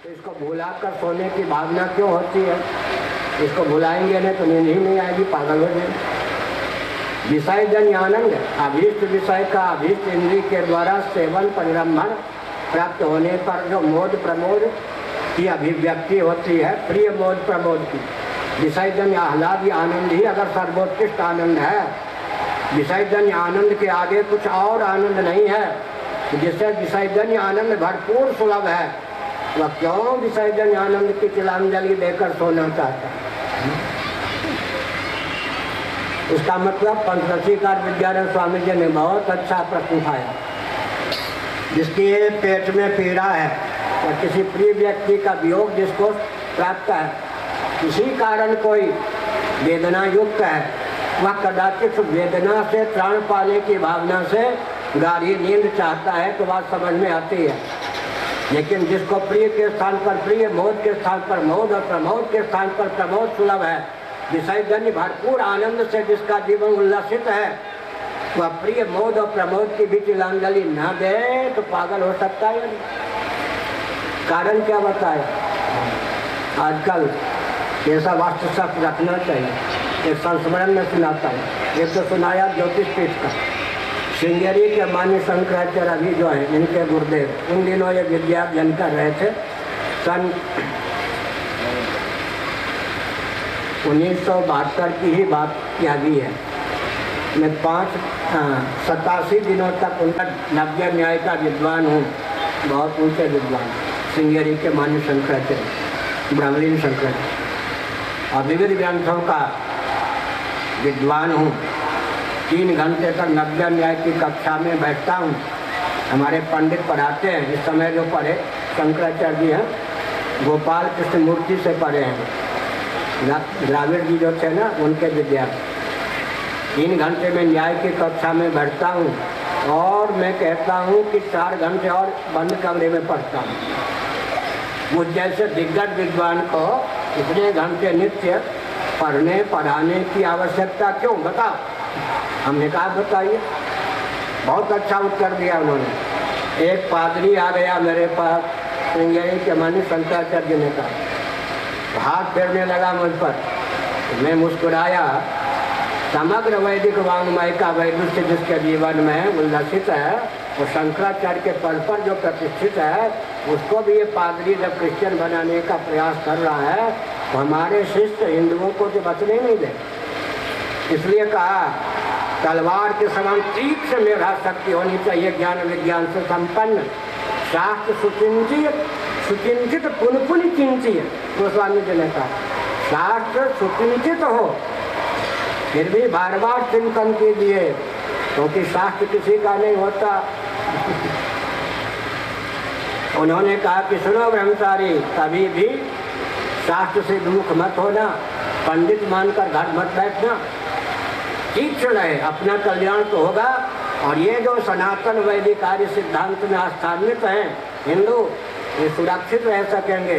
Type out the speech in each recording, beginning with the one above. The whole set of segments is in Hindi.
तो इसको भुलाकर सोने की भावना क्यों होती है? इसको भुलाएंगे नहीं तो नींद ही नहीं आएगी, पागल हो जाएंगे। विषय जन्य आनंद, अभीष्ट विषय का अभीष्ट इंद्रिय के द्वारा सेवन परिरंभण प्राप्त होने पर जो मोद प्रमोद की अभिव्यक्ति होती है, प्रिय मोद प्रमोद की। विषय जन्य आह्लाद आनंद ही अगर सर्वोत्कृष्ट आनंद है, विषय जन्य आनंद के आगे कुछ और आनंद नहीं है, जिससे विषय जन्य आनंद भरपूर सुलभ है, वह क्यों विषय जन्य आनंद की तिलांजलि देकर सोना चाहता है? इसका मतलब पंचरसीकार विद्यानंद स्वामी जी ने बहुत अच्छा प्रश्न उठाया। जिसके पेट में पीड़ा है या किसी प्रिय व्यक्ति का वियोग जिसको प्राप्त है, किसी कारण कोई वेदना युक्त है, वह कदाचित वेदना से त्राण पाने की भावना से गाढ़ी नींद चाहता है, तो बात समझ में आती है। लेकिन जिसको प्रिय के स्थान पर प्रिय, मोद के स्थान पर मोद और प्रमोद के स्थान पर प्रमोद सुलभ है, विषय जन्य भरपूर आनंद से जिसका जीवन उल्लसित है, वह प्रिय मोद और प्रमोद की भी तिलांजलि न दे तो पागल हो सकता है। कारण क्या बताए? आजकल ऐसा वास्तुशास्त्र रखना चाहिए। एक संस्मरण में सुनाता हूँ। एक तो सुनाया ज्योतिष पीठ का, श्रृंगेरी के मान्य शंकराचार्य अभी जो है इनके गुरुदेव, उन दिनों ये विद्यार्जन कर रहे थे। सन 1972 की ही बात किया गई है। मैं 87 दिनों तक उनका नव्य न्याय का विद्वान हूँ, बहुत ऊंचे विद्वान, श्रृंगेरी के मान्य शंकराचार्य, ब्रह्मलीन शंकराचार्य, और विविध ग्रंथों का विद्वान हूँ। 3 घंटे तक नव्य न्याय की कक्षा में बैठता हूँ। हमारे पंडित पढ़ाते हैं, इस समय जो पढ़े शंकराचार्य जी हैं, गोपाल कृष्ण मूर्ति से पढ़े हैं, द्राविड़ जी जो थे ना उनके विद्यार्थी। 3 घंटे में न्याय की कक्षा में बैठता हूँ और मैं कहता हूँ कि 4 घंटे और बंद कमरे में पढ़ता हूँ। मुझ जैसे दिग्गज विद्वान को इतने घंटे नित्य पढ़ने पढ़ाने की आवश्यकता क्यों, बताओ? हमने कहा बताइए। बहुत अच्छा उत्तर दिया उन्होंने। एक पादरी आ गया मेरे पास, श्रृंगेरी के मान्य शंकराचार्य ने कहा, हाथ फेरने लगा मुझ पर। मैं मुस्कुराया। समग्र वैदिक वांग्मय का वैदुष्य जिसके जीवन में उल्लसित है, वो शंकराचार्य के पद पर जो प्रतिष्ठित है, उसको भी ये पादरी जब क्रिश्चियन बनाने का प्रयास कर रहा है, तो हमारे शिष्य हिंदुओं को तो बचने नहीं दे। इसलिए कहा, तलवार के समान तीक्ष्ण मेधा शक्ति होनी चाहिए, ज्ञान विज्ञान से संपन्न, शास्त्र सुचिंतित पुन पुन चिंतित। गोस्वामी जी ने कहा, शास्त्र सुचिंतित हो, फिर भी बार बार चिंतन कीजिए, क्योंकि शास्त्र किसी का नहीं होता। उन्होंने कहा कि सुनो ब्रह्मचारी, कभी भी शास्त्र से विमुख मत होना, पंडित मानकर घर मत बैठना, तीक्ष्ण है, अपना कल्याण तो होगा। और ये जो सनातन वैदिक आर्य सिद्धांत में आस्थान्वित हैं हिंदू, ये सुरक्षित रह सकेंगे।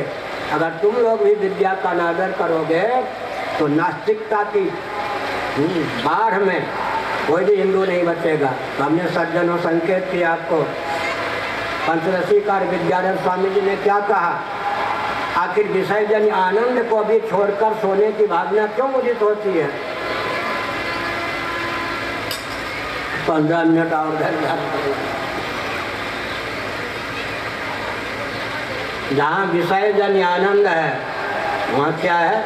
अगर तुम लोग भी विद्या का अनादर करोगे तो नास्तिकता की बाढ़ में कोई भी हिंदू नहीं बचेगा। तो हमने सज्जनों संकेत किया आपको। पंचरसीकार विद्यानंद स्वामी जी ने क्या कहा, आखिर विषय जन्य आनंद को भी छोड़कर सोने की भावना क्यों उदित होती है? 15 मिनट और जहाँ विषय जन्य आनंद है, वहाँ क्या है?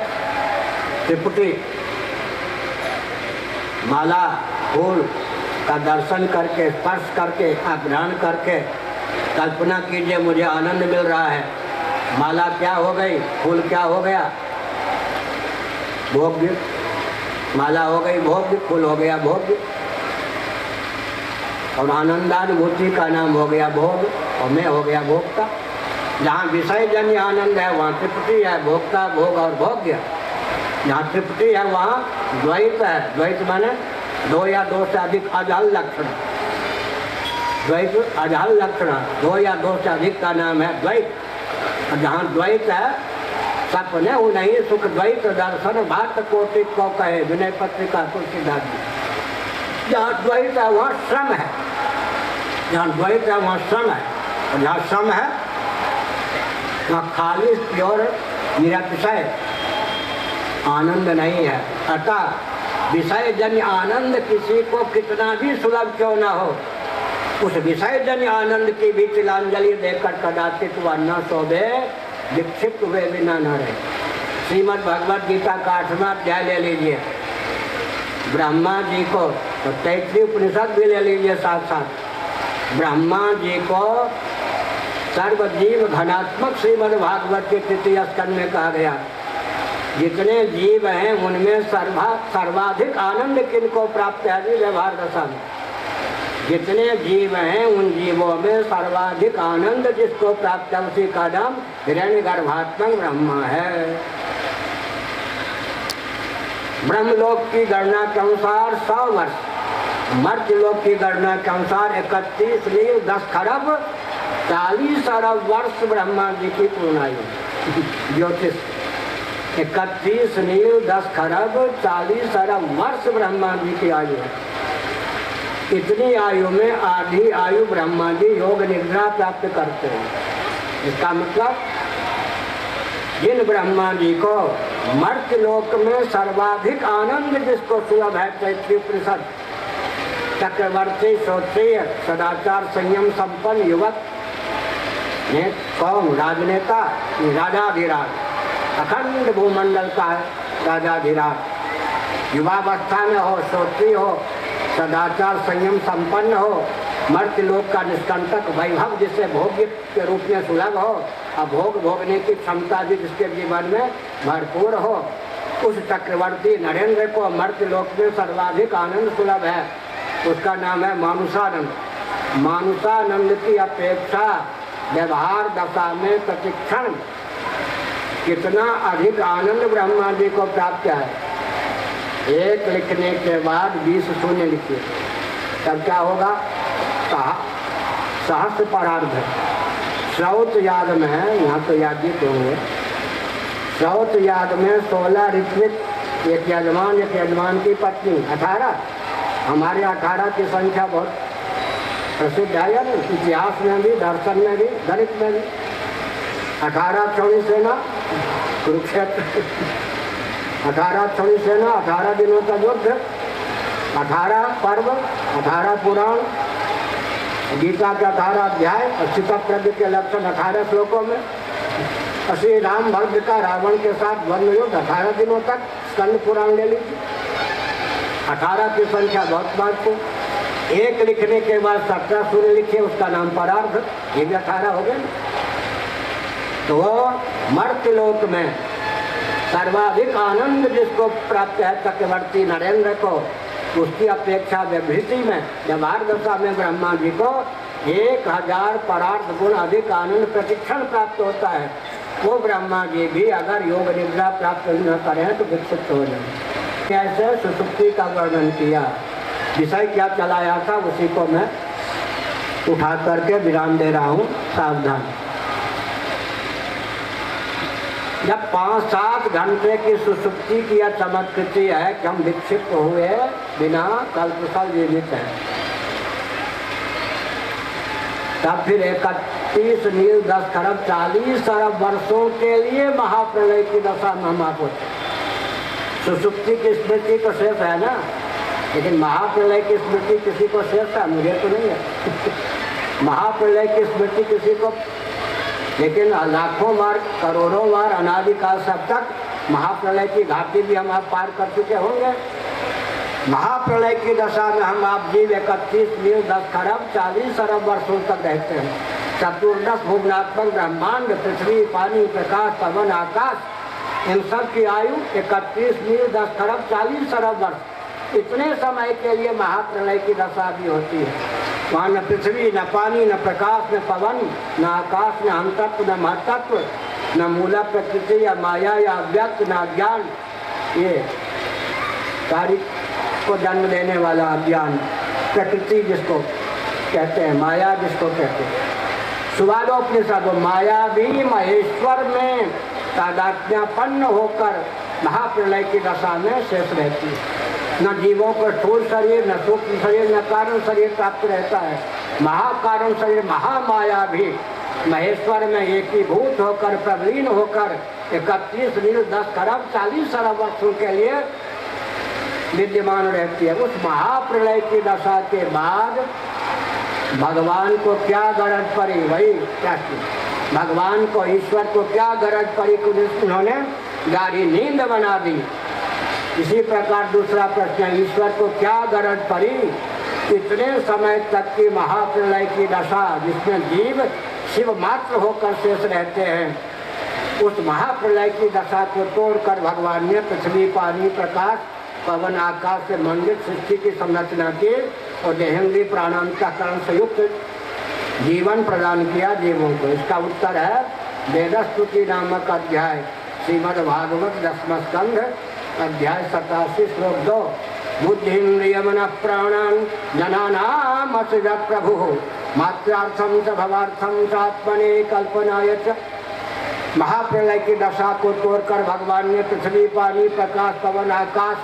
त्रिपुटी, माला, फूल का दर्शन करके, स्पर्श करके, ग्रहण करके कल्पना कीजिए मुझे आनंद मिल रहा है। माला क्या हो गई, फूल क्या हो गया? भोग्य। माला हो गई भोग्य, फूल हो गया भोग्य, और आनंदानुभूति का नाम हो गया भोग, और मैं हो गया भोक्ता। जहाँ विषय जन्य आनंद है वहाँ त्रिपुटी है, भोक्ता, भोग और भोग्य। जहाँ त्रिपुटी है वहाँ द्वैत है। द्वैत माने 2 या 2 से अधिक अजहल लक्षण। द्वैत अजहल लक्षण, 2 या 2 से अधिक का नाम है द्वैत। और जहाँ द्वैत है, सपने हो नहीं सुख द्वैत दर्शन भात कोटि को कहे, विनय पत्रिका तुलसीदास जी। जहाँ द्वैत है वहाँ श्रम है, जहाँ द्वैत है वहाँ श्रम है, और जहाँ श्रम है वहाँ खाली प्योर निरतिशय आनंद नहीं है। अतः विषय जन्य आनंद किसी को कितना भी सुलभ क्यों न हो, उस विषय जन्य आनंद की भी तिलांजलि देकर कदाचित वह न सोवे, विक्षिप्त हुए बिना न रहे। श्रीमद् भगवद गीता का 8वां अध्याय ले लीजिए, ब्रह्मा जी को, तो तैतृय उपनिषद भी ले लीजिए साथ साथ। ब्रह्मा जी को सर्वजीव घनात्मक श्रीमद् भागवत के तृतीय स्कंध में कहा गया, जितने जीव हैं उनमें सर्वाधिक आनंद किनको प्राप्त है? व्यवहार दशा में जितने जीव हैं उन जीवों में सर्वाधिक आनंद जिसको प्राप्त है उसी का नाम हिरण्यगर्भात्मक ब्रह्मा है। ब्रह्मलोक की गणना के अनुसार 100 वर्ष, मर्त्यलोक की गणना के अनुसार 31 लील 10 खरब 40 अरब वर्ष ब्रह्मा जी की पूर्ण आयु। ज्योतिष 31 लील 10 खरब 40 अरब वर्ष ब्रह्मा जी की आयु है। इतनी आयु में आधी आयु ब्रह्मा जी योग निद्रा प्राप्त करते हैं। इसका मतलब जिन ब्रह्मा जी को मर्त्यलोक में सर्वाधिक आनंद जिसको सुलभ है, तैतृय उपनिषद, चक्रवर्ती श्रोत्रिय सदाचार संयम संपन्न युवक ने कौन? राजनेता, राजाधिराज, अखंड भूमंडल का है राजाधिराज। युवावस्था में हो, श्रोत्रिय हो, सदाचार संयम संपन्न हो, मर्त्यलोक का निष्कंटक वैभव जिससे भोग्य के रूप में सुलभ हो, और भोग भोगने की क्षमता भी जिसके जीवन में भरपूर हो, उस चक्रवर्ती नरेंद्र को मर्त्यलोक में सर्वाधिक आनंद सुलभ है। उसका नाम है मानुषानंद। मानुषानंद की अपेक्षा व्यवहार दशा में प्रतिक्षण कितना अधिक आनंद ब्रह्मा जी को प्राप्त है। 1 लिखने के बाद 20 शून्य लिखिए, तब क्या होगा? सहस्र परार्ध। श्रौत याद में है, यहाँ तो यादित होंगे। श्रौत याद में 16 ऋत्विक, एक यजमान की पत्नी 18। हमारे 18 की संख्या बहुत प्रसिद्ध है या नहीं? इतिहास में भी, दर्शन में भी, गणित में भी। 18 क्षौणी सेना कुरुक्षेत्र, 18 क्षौणी सेना, 18 दिनों का युद्ध, 18 पर्व, 18 पुराण, गीता के 18 अध्याय और चित्तप्रज्ञ के लक्षण 18 श्लोकों में। श्री राम भक्त का रावण के साथ वन युद्ध 18 दिनों तक, स्कंद पुराण ले लीजिए। 18 की संख्या बहुत महत्वपूर्ण। 1 लिखने के बाद 17 शून्य लिखिए, उसका नाम परार्ध, ये भी 18 हो गए। तो मर्त्यलोक में सर्वाधिक आनंद जिसको प्राप्त है चक्रवर्ती नरेंद्र को, उसकी अपेक्षा विभूति में व्यवहार दशा में ब्रह्मा जी को 1000 परार्थ गुण अधिक आनंद प्रतिक्षण प्राप्त होता है। वो ब्रह्मा जी भी अगर योग निद्रा प्राप्त न करें तो विक्षिप्त हो जाए। कैसे सुसुप्ति का वर्णन किया, विषय क्या चलाया था, उसी को मैं उठा करके विराम दे रहा हूँ, सावधान। जब 5-7 घंटे की सुसुप्ति की यह चमत्कृति है कि हम विक्षिप्त हुए बिना कल्पशल जीवित हैं, तब फिर 31 नील 10 खरब 40 अरब वर्षों के लिए महाप्रलय की दशा में हम आप होते। सुसुप्ति की स्मृति तो शेष है ना, लेकिन महाप्रलय की स्मृति किसी को शेष है? मुझे तो नहीं है। महाप्रलय की स्मृति किसी को, लेकिन लाखों बार, करोड़ों बार अनादिकाल सब तक महाप्रलय की घाटी भी हम आप पार कर चुके होंगे। महाप्रलय की दशा में हम आप जीव 31 नील 10 खरब 40 अरब वर्षों तक रहते हैं। चतुर्दश भुवनात्मक ब्रह्मांड, पृथ्वी, पानी, प्रकाश, पवन, आकाश, इन सब की आयु 31 नील 10 खरब 40 अरब वर्ष। इतने समय के लिए महाप्रलय की दशा भी होती है। वहाँ न पृथ्वी, न पानी, न प्रकाश, न पवन, न आकाश, न अंतत्व, न महतत्व, न मूला प्रकृति या माया या अव्यक्त, न अज्ञान, ये कार्य को जन्म देने वाला अज्ञान, प्रकृति जिसको कहते हैं, माया जिसको कहते हैं। सुवादोपनिषद माया भी महेश्वर में तादात्म्यपन्न होकर महाप्रलय की दशा में शेष रहती है। न जीवों को स्थूल शरीर, न सूक्ष्म शरीर, न कारण शरीर प्राप्त रहता है। महाकारण शरीर महामाया भी महेश्वर में एकीभूत होकर प्रवीण होकर 31 नील 10 खरब 40 अरब वर्षों के लिए विद्यमान रहती है। उस महाप्रलय की दशा के बाद भगवान को क्या गरज पड़ी, वही प्रश्न, भगवान को, ईश्वर को क्या गरज पड़ी कि उन्होंने गाढ़ी नींद बना दी। इसी प्रकार दूसरा प्रश्न, ईश्वर को क्या गरज पड़ी इतने समय तक की महाप्रलय की दशा जिसमें जीव शिव मात्र होकर शेष रहते हैं, उस महाप्रलय की दशा को तोड़कर भगवान ने पृथ्वी, पानी, प्रकाश, पवन, आकाश से मंडित सृष्टि की संरचना की और देहेंद्रीय प्राणांतकरण से युक्त जीवन प्रदान किया जीवों को। इसका उत्तर है वेदस्तुति नामक अध्याय, श्रीमद् भागवत 10वां स्कंध, अध्याय 87 श्लोक 2। बुद्धिन्द्रिय मन प्राणान जनानाम असुज प्रभु मात्रार्थम च भवार्थम च आत्मने कल्पनाय च। महाप्रलय की दशा को तोड़कर भगवान ने पृथ्वी, पानी, प्रकाश, पवन, आकाश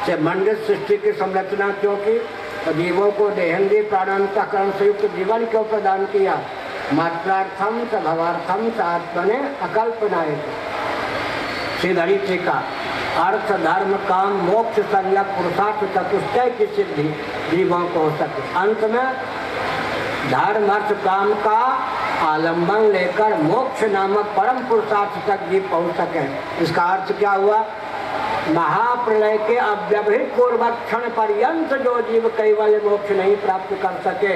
से मंडित सृष्टि की संरचना क्यों की और जीवों को देहेंद्रीय प्राणांतकरण से युक्त जीवन क्यों प्रदान किया। मात्रार्थम च भवार्थम च आत्मने अकल्पनाय च। श्रीधरी टीका, अर्थ, धर्म, काम, मोक्ष, संयम, पुरुषार्थ चतुष्टय की सिद्धि जीवों को हो सके। अंत में धर्म, अर्थ, काम का आलंबन लेकर मोक्ष नामक परम पुरुषार्थ तक जीव पहुँच सके। इसका अर्थ क्या हुआ, महाप्रलय के अव्यवहित पूर्वक क्षण पर्यंत जो जीव कैवल्य मोक्ष नहीं प्राप्त कर सके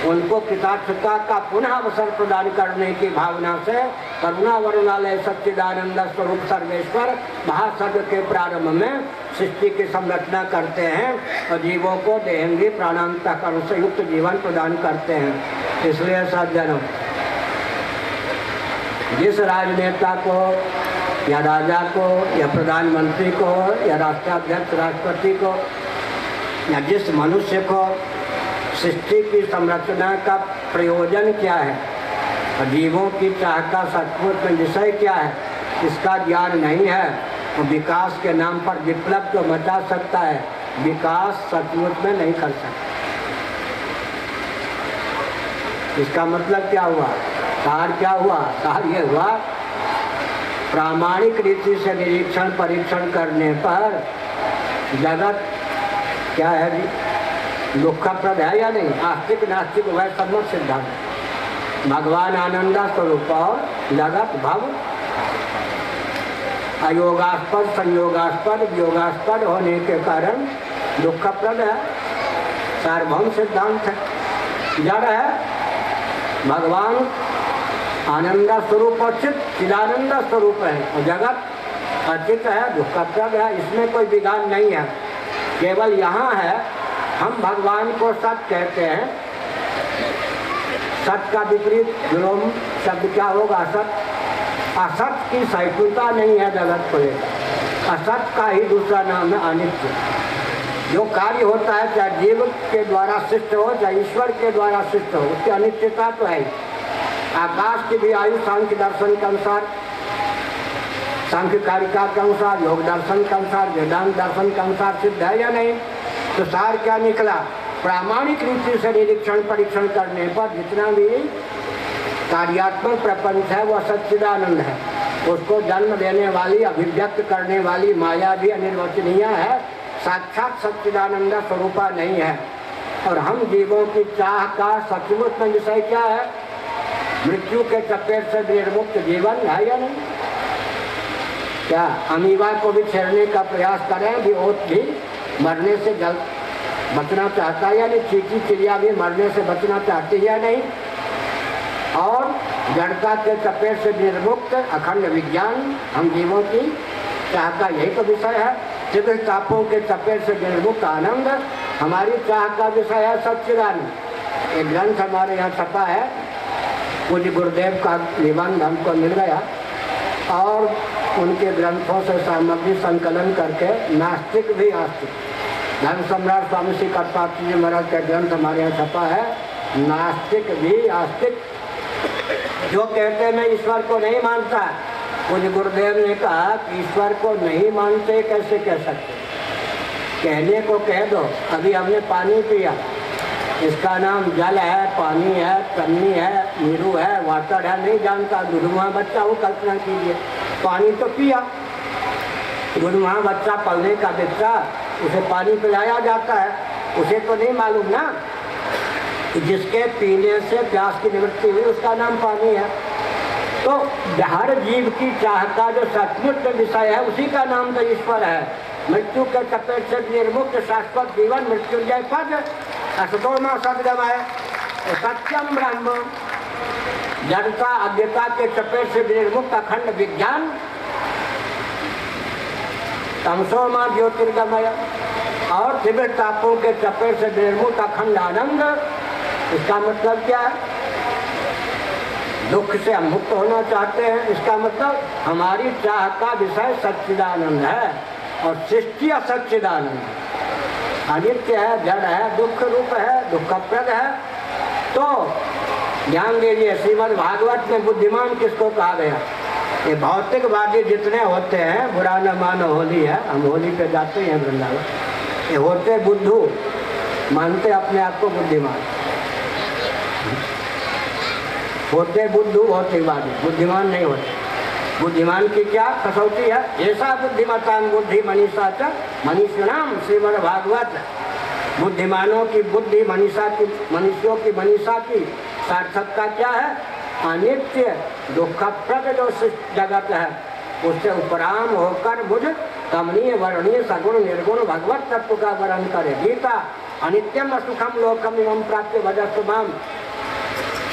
उनको कृतार्थता का पुनः अवसर प्रदान करने की भावना से करुणा वरुणालय सच्चिदानंद स्वरूप सर्वेश्वर महासर्ग के प्रारंभ में सृष्टि की संरचना करते हैं और जीवों को देहेंद्रीय प्राणांतकरण से युक्त जीवन प्रदान करते हैं। इसलिए सज्जनों, जिस राजनेता को या राजा को या प्रधानमंत्री को या राष्ट्राध्यक्ष राष्ट्रपति को या जिस मनुष्य को सृष्टि की संरचना का प्रयोजन क्या है और जीवों की चाह का सचमुच में विषय क्या है, इसका ज्ञान नहीं है, तो विकास के नाम पर विप्लव तो मचा सकता है, विकास सचमुच में नहीं कर सकता। इसका मतलब क्या हुआ, सार क्या हुआ, सार ये हुआ प्रामाणिक रीति से निरीक्षण परीक्षण करने पर जगत क्या है जी, दुखप्रद है या नहीं, आस्तिक नास्तिक वह सम्मत सिद्धांत। भगवान आनंदा स्वरूप और जगत भव अयोगास्पद, संयोगास्पद, वियोगास्पद होने के कारण दुखप्रद है, सार्वभौम सिद्धांत है। जड़ है, भगवान आनंदा स्वरूप और चित चिदानंद स्वरूप है और जगत अचित है, दुखप्रद है, इसमें कोई विधान नहीं है। केवल यहाँ है हम भगवान को सत कहते हैं, सत का विपरीत विलोम शब्द क्या होगा, असत। असत की सहिष्णुता नहीं है जगत को लेकर, असत का ही दूसरा नाम है अनित्य। जो कार्य होता है चाहे जीव के द्वारा सृष्ट हो चाहे ईश्वर के द्वारा सृष्ट हो, उसकी अनित्यता तो है। आकाश की भी आयु सांख्य दर्शन के अनुसार, सांख्य कारिका के अनुसार, योग दर्शन के अनुसार, वेदांत दर्शन के अनुसार सिद्ध है या नहीं। तो सार क्या निकला, प्रामाणिक रूप से निरीक्षण परीक्षण करने पर जितना भी कार्यात्मक प्रपंच है वह सच्चिदानंद है, उसको जन्म देने वाली अभिव्यक्त करने वाली माया भी अनिर्वचनीय है, साक्षात सच्चिदानंद स्वरूपा नहीं है। और हम जीवों की चाह का सचमुच में विषय क्या है, मृत्यु के चपेट से निर्मुक्त जीवन है या नहीं। क्या अमीबा को भी छेड़ने का प्रयास करें भी, ओट भी मरने से जल्द बचना चाहता है या नहीं, चींटी चिड़िया भी मरने से बचना चाहती है या नहीं। और जड़ता के चपेट से निर्मुक्त अखंड विज्ञान हम जीवों की चाह का यही तो विषय है। चित्र तापों के चपेट से निर्मुक्त आनंद हमारी चाह का विषय है, सच्चिदानंद। एक ग्रंथ हमारे यहाँ छपा है, पूज्य गुरुदेव का निबंध हमको मिल गया और उनके ग्रंथों से सामग्री संकलन करके नास्तिक भी आस्तिक, धर्म सम्राट स्वामी श्री करपात्री जी महाराज का ग्रंथ हमारे यहाँ छपा है, नास्तिक भी आस्तिक जो कहते हैं मैं ईश्वर को नहीं मानता, पूज्य गुरुदेव ने कहा कि ईश्वर को नहीं मानते कैसे कह सकते, कहने को कह दो। अभी हमने पानी पिया, इसका नाम जल है, पानी है, पन्नी है, नीरू है, वाटर है, नहीं जानता। दुधुमा बच्चा हो, कल्पना कीजिए, पानी तो पिया, दुधुमा बच्चा पलने का बच्चा, उसे पानी पिलाया जाता है, उसे तो नहीं मालूम ना कि जिसके पीने से प्यास की निवृत्ति हुई उसका नाम पानी है। तो हर जीव की चाह का जो सचमुच विषय है उसी का नाम तो ईश्वर है। मृत्यु के चपेट से निर्मुक्त शाश्वत जीवन मृत्युंजय पद असतोमा सद्गमय सत्यम ब्रह्म। जड़ता अज्ञता के चपेट से निर्मुक्त अखंड विज्ञान तमसोमा ज्योतिर्गमय। और तीव्र तापों के चपेट से निर्मुक्त अखंड आनंद। इसका मतलब क्या है? दुख से हम मुक्त होना चाहते हैं, इसका मतलब हमारी चाह का विषय सच्चिदानंद है और सृष्टि असच्चिदानंद है, अनित्य है, जड़ है, दुख रूप है, दुखप्रद है। तो ध्यान दीजिए, श्रीमद् भागवत में बुद्धिमान किसको कहा गया? ये भौतिकवादी जितने होते हैं, बुरा न मानो होली है, हम होली पे जाते हैं वृंदावन, ये होते बुद्धू, मानते अपने आप को बुद्धिमान, होते बुद्धू होते वादी, बुद्धिमान नहीं होते। बुद्धिमान की क्या कसौटी है? ऐसा बुद्धिमतान बुद्धि मनीषा च मनीषिणाम श्रीमद् भागवत। बुद्धिमानों की बुद्धि, मनीषा की, मनुष्यों की मनीषा की सार्थकता क्या है? अनित्य दुखप्रद जो जगत है उससे उपराम होकर मुझ कमनीय वर्णीय सगुण निर्गुण भगवत तत्व का वर्णन करे। गीता अनित्यम असुखम लोकम एवं प्राप्त वजस्तु माम।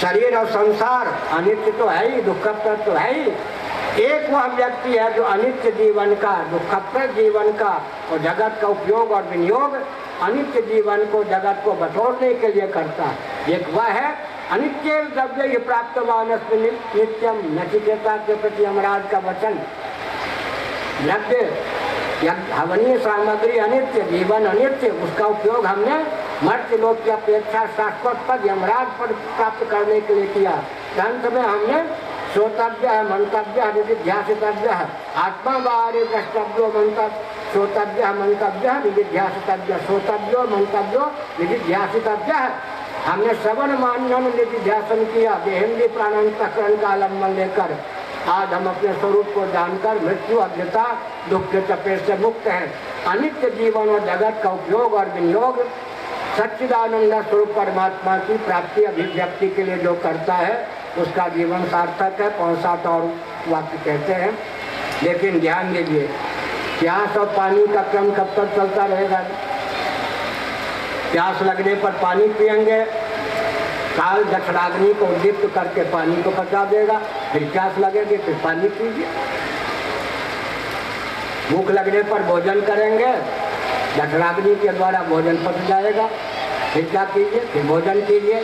शरीर और संसार अनित्य तो है ही, दुखप्रद तो है ही। एक वह व्यक्ति है जो अनित्य जीवन का, दुखप्रद जीवन का और जगत का उपयोग और विनियोग अनित्य जीवन को, जगत को बटोरने के लिए करता है। एक वह है अनित्य द्रव्य ये प्राप्तवान नित्यम। नचिकेता के प्रति यमराज का वचन, द्रव्य हवनीय सामग्री अनित्य, जीवन अनित्य, उसका उपयोग हमने मर्त्य लोक की अपेक्षा शाश्वत पद यमराज पद प्राप्त करने के लिए किया। अंत में हमने श्रोतव्य है, मंतव्य है, निधिध्यासितव्य है, आत्मा बाहर द्रष्टव्यो मंतव्य, श्रोतव्य मंतव्य है, निधिध्यासितव्य, श्रोतव्यो मंतव्यो निधिध्यासितव्य है। हमने श्रवण मानन निधिध्यासन किया, देहेंद्रिय प्राणांतकरण का अवलंबन लेकर। आज हम अपने स्वरूप को जानकर मृत्यु अज्ञता दुख के चपेट से मुक्त हैं। अनित्य जीवन और जगत का उपयोग और विनियोग सच्चिदानंद स्वरूप परमात्मा की प्राप्ति अभिव्यक्ति के लिए जो करता है उसका जीवन सार्थक है। 5-7 और वाक्य कहते हैं, लेकिन ध्यान दीजिए, प्यास और पानी का क्रम कब तक चलता रहेगा? प्यास लगने पर पानी पिएंगे, काल जठराग्नि को उद्दीप्त करके पानी को पचा देगा, फिर प्यास लगेगी, फिर पानी पीजिए। भूख लगने पर भोजन करेंगे, जठराग्नि के द्वारा भोजन पच जाएगा, फिर क्या कीजिए? फिर भोजन कीजिए।